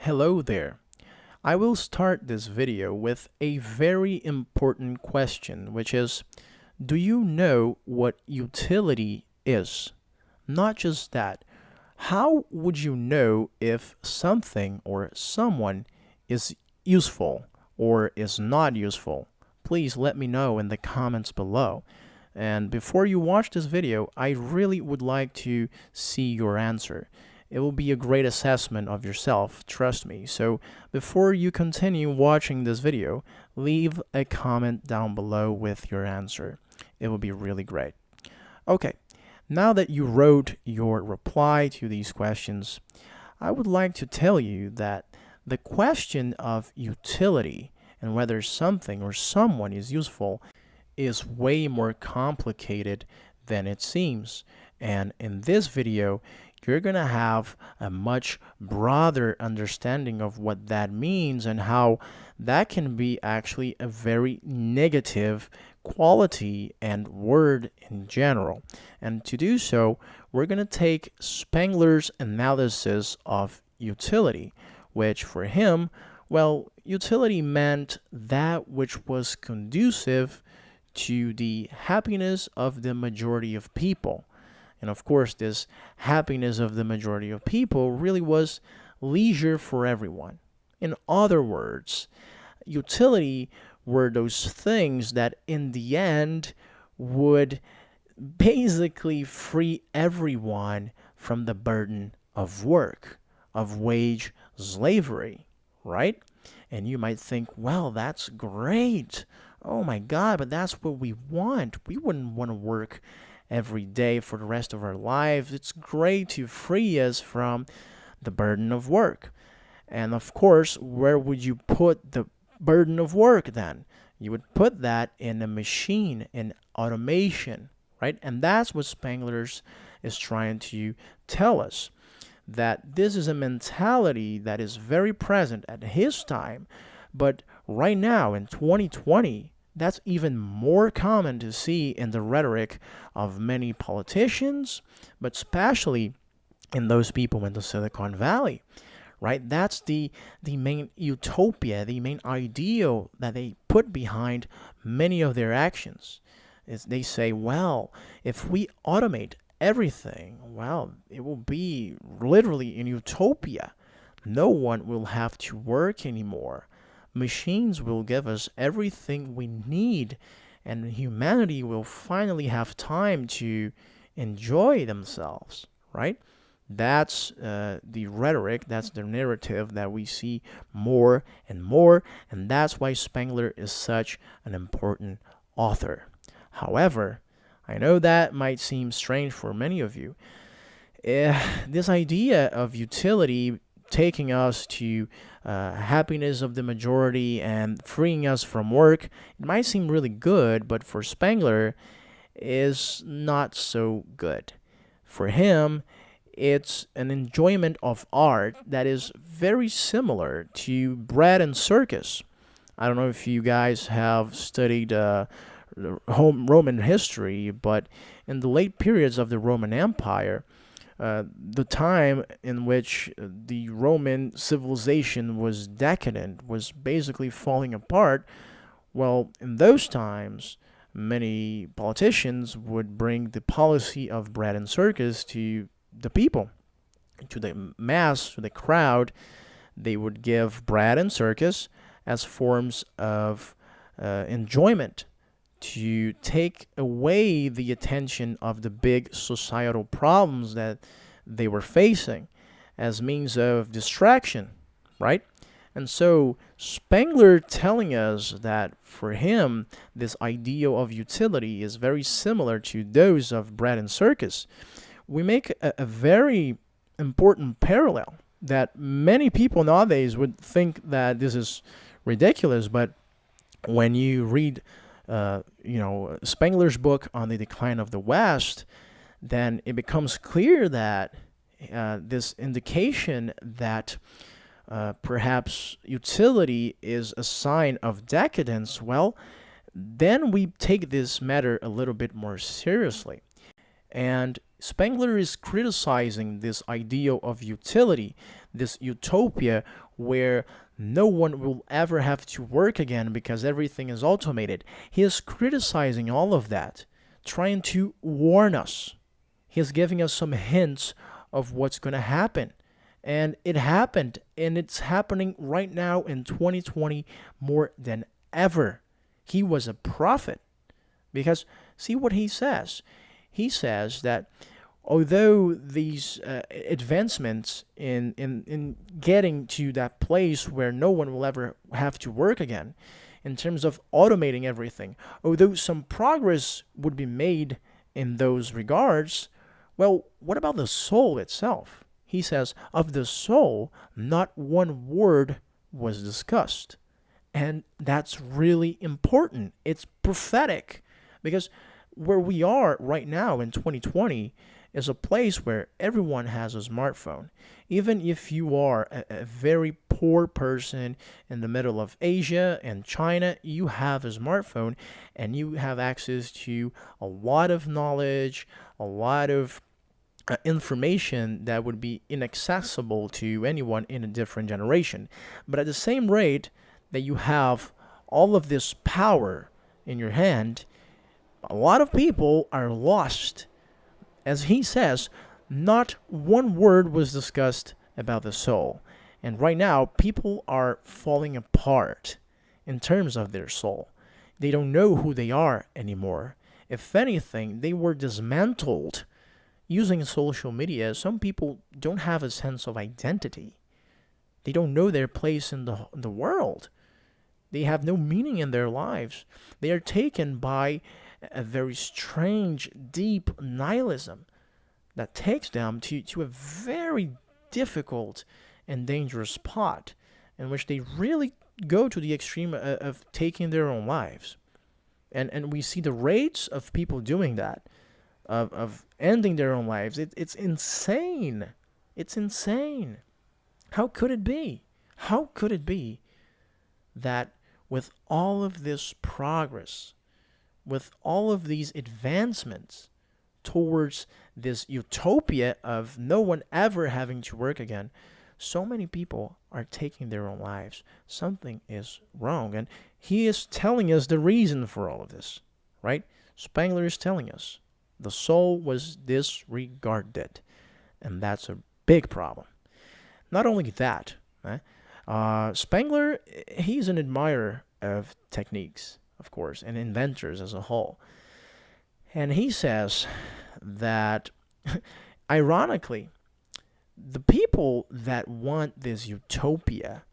Hello there. I will start this video with a very important question, which is, do you know what utility is? Not just that, how would you know if something or someone is useful or is not useful? Please let me know in the comments below. And before you watch this video, I really would like to see your answer. It will be a great assessment of yourself, trust me. So before you continue watching this video, leave a comment down below with your answer. It will be really great. Okay, now that you wrote your reply to these questions, I would like to tell you that the question of utility and whether something or someone is useful is way more complicated than it seems. And in this video, you're going to have a much broader understanding of what that means and how that can be actually a very negative quality and word in general. And to do so, we're going to take Spengler's analysis of utility, which for him, well, utility meant that which was conducive to the happiness of the majority of people. And of course, this happiness of the majority of people really was leisure for everyone. In other words, utility were those things that in the end would basically free everyone from the burden of work, of wage slavery, right? And you might think, well, that's great. Oh my God, but that's what we want. We wouldn't want to work every day for the rest of our lives. It's great to free us from the burden of work. And of course, where would you put the burden of work then? You would put that in a machine, in automation, right? And that's what Spengler's is trying to tell us, that this is a mentality that is very present at his time, but right now in 2020, that's even more common to see in the rhetoric of many politicians, but especially in those people in the Silicon Valley, right? That's the main utopia, the main ideal that they put behind many of their actions. Is they say, well, if we automate everything, well, it will be literally in utopia. No one will have to work anymore. Machines will give us everything we need, and humanity will finally have time to enjoy themselves, right? That's the rhetoric, that's the narrative that we see more and more, and that's why Spengler is such an important author. However, I know that might seem strange for many of you. This idea of utility taking us to happiness of the majority and freeing us from work, it might seem really good, but for Spengler, is not so good. For him, it's an enjoyment of art that is very similar to bread and circus. I don't know if you guys have studied Roman history, but in the late periods of the Roman Empire, the time in which the Roman civilization was decadent, was basically falling apart, well, in those times, many politicians would bring the policy of bread and circus to the people, to the mass, to the crowd. They would give bread and circus as forms of enjoyment to take away the attention of the big societal problems that they were facing as means of distraction, right? And so Spengler telling us that for him, this ideal of utility is very similar to those of bread and circus. We make a very important parallel that many people nowadays would think that this is ridiculous, but when you read Spengler's book on the decline of the West, then it becomes clear that this indication that perhaps utility is a sign of decadence, well, then we take this matter a little bit more seriously. And Spengler is criticizing this ideal of utility, this utopia where no one will ever have to work again because everything is automated. He is criticizing all of that, trying to warn us. He's giving us some hints of what's going to happen. And it happened, and it's happening right now in 2020 more than ever. He was a prophet. Because see what he says. He says that although these advancements in getting to that place where no one will ever have to work again, in terms of automating everything, although some progress would be made in those regards, well, what about the soul itself? He says, of the soul, not one word was discussed. And that's really important. It's prophetic. Because where we are right now in 2020 is a place where everyone has a smartphone. Even if you are a very poor person in the middle of Asia and China, you have a smartphone and you have access to a lot of knowledge, a lot of information that would be inaccessible to anyone in a different generation. But at the same rate that you have all of this power in your hand, a lot of people are lost. As he says, not one word was discussed about the soul. And right now, people are falling apart in terms of their soul. They don't know who they are anymore. If anything, they were dismantled. Using social media, some people don't have a sense of identity. They don't know their place in the world. They have no meaning in their lives. They are taken by a very strange, deep nihilism that takes them to a very difficult and dangerous spot in which they really go to the extreme of taking their own lives. And we see the rates of people doing that, of ending their own lives. It's insane. It's insane. How could it be? How could it be that with all of this progress, with all of these advancements towards this utopia of no one ever having to work again, so many people are taking their own lives? Something is wrong. And he is telling us the reason for all of this, right? Spengler is telling us the soul was disregarded. And that's a big problem. Not only that, Spengler, he's an admirer of techniques, of course, and inventors as a whole. And he says that, ironically, the people that want this utopia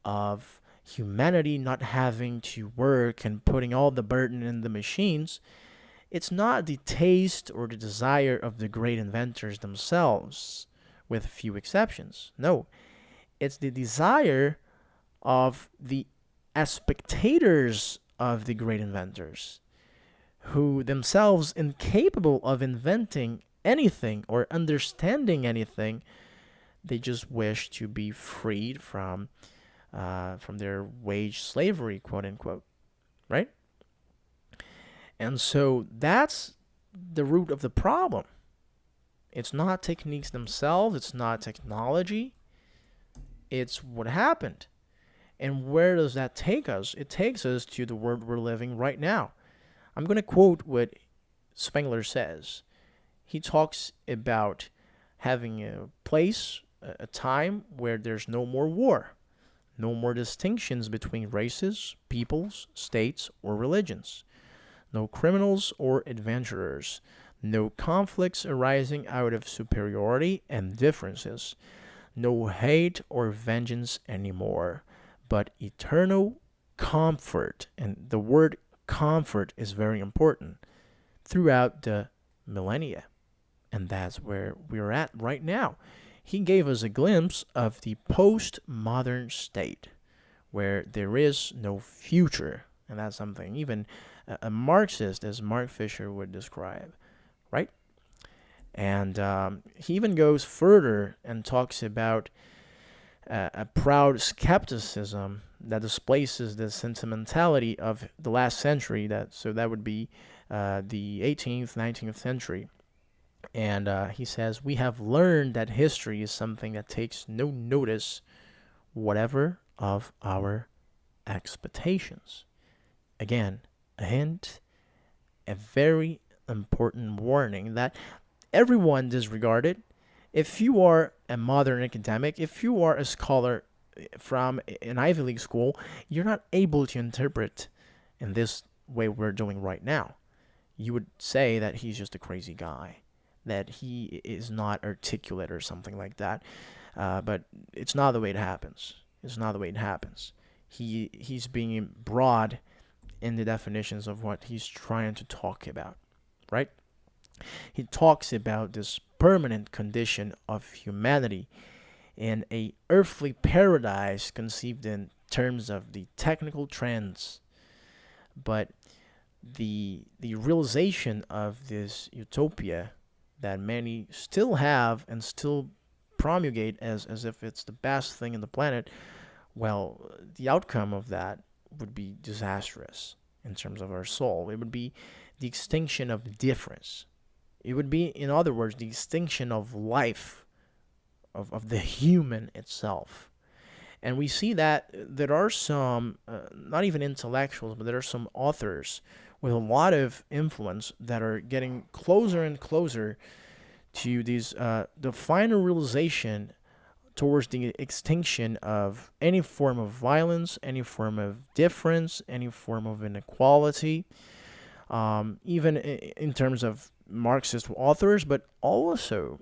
of humanity not having to work and putting all the burden in the machines, it's not the taste or the desire of the great inventors themselves, with few exceptions. No, it's the desire of the spectators of the great inventors, who themselves incapable of inventing anything or understanding anything. They just wish to be freed from their wage slavery, quote unquote, right? And so that's the root of the problem. It's not techniques themselves. It's not technology. It's what happened. And where does that take us? It takes us to the world we're living right now. I'm going to quote what Spengler says. He talks about having a place, a time where there's no more war, no more distinctions between races, peoples, states, or religions, no criminals or adventurers, no conflicts arising out of superiority and differences, no hate or vengeance anymore, but eternal comfort. And the word comfort is very important throughout the millennia. And that's where we're at right now. He gave us a glimpse of the postmodern state, where there is no future. And that's something even a Marxist, as Mark Fisher would describe, right? And he even goes further and talks about a proud skepticism that displaces the sentimentality of the last century. So that would be the 18th, 19th century. And he says, we have learned that history is something that takes no notice whatever of our expectations. Again, a hint, a very important warning that everyone disregarded. If you are a modern academic, if you are a scholar from an Ivy League school, you're not able to interpret in this way we're doing right now. You would say that he's just a crazy guy, that he is not articulate or something like that. But it's not the way it happens. It's not the way it happens. He's being broad in the definitions of what he's trying to talk about, right? He talks about this permanent condition of humanity in a earthly paradise conceived in terms of the technical trends. But the realization of this utopia that many still have and still promulgate as if it's the best thing in the planet, well, the outcome of that would be disastrous in terms of our soul. It would be the extinction of difference. It would be, in other words, the extinction of life, of the human itself. And we see that there are some, not even intellectuals, but there are some authors with a lot of influence that are getting closer and closer to these, the final realization towards the extinction of any form of violence, any form of difference, any form of inequality, even in terms of Marxist authors, but also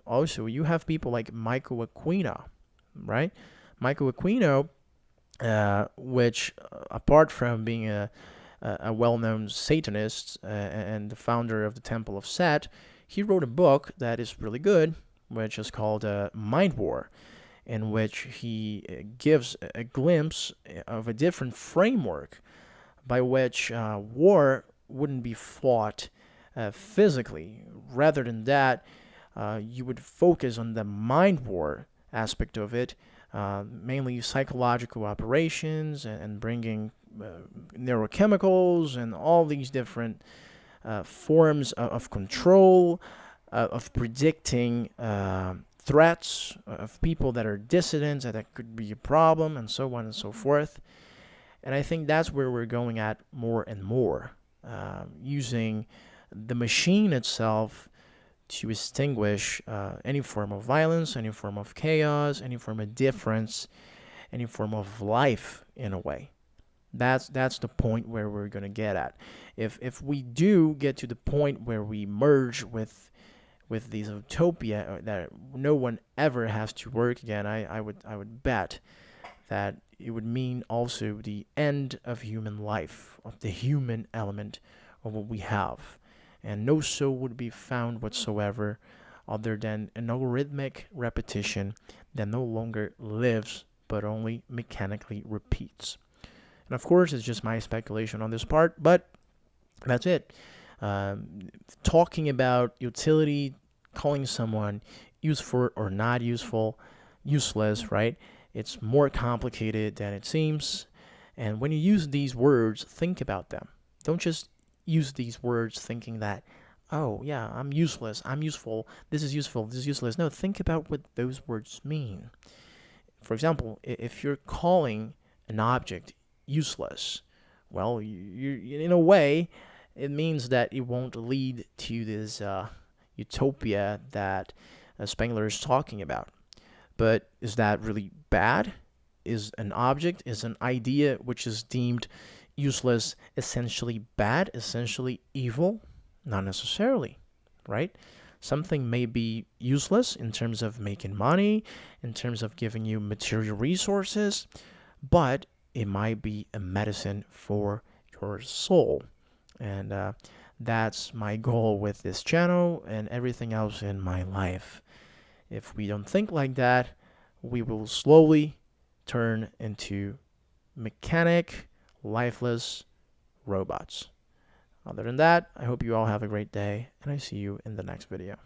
you have people like Michael Aquino, right? Michael Aquino, which apart from being a well-known Satanist and the founder of the Temple of Set, he wrote a book that is really good, which is called Mind War, in which he gives a glimpse of a different framework by which war wouldn't be fought physically. Rather than that, you would focus on the mind war aspect of it, mainly psychological operations and bringing neurochemicals and all these different forms of control, of predicting threats of people that are dissidents, that could be a problem, and so on and so forth. And I think that's where we're going at more and more, using the machine itself to extinguish any form of violence, any form of chaos, any form of difference, any form of life in a way. That's the point where we're going to get at. If we do get to the point where we merge with these utopia that no one ever has to work again, I would bet that it would mean also the end of human life, of the human element of what we have. And no soul would be found whatsoever other than an algorithmic repetition that no longer lives but only mechanically repeats. And of course, it's just my speculation on this part, but that's it. Talking about utility, calling someone useful or not useful, useless, right? It's more complicated than it seems. And when you use these words, think about them. Don't just use these words thinking that, oh, yeah, I'm useless, I'm useful, this is useful, this is useless. No, think about what those words mean. For example, if you're calling an object useless, well, you in a way, it means that it won't lead to this utopia that Spengler is talking about. But is that really bad? Is an object, is an idea which is deemed useless essentially bad, essentially evil? Not necessarily, right? Something may be useless in terms of making money, in terms of giving you material resources, but it might be a medicine for your soul. And that's my goal with this channel and everything else in my life. If we don't think like that, we will slowly turn into mechanic, lifeless robots. Other than that, I hope you all have a great day, and I see you in the next video.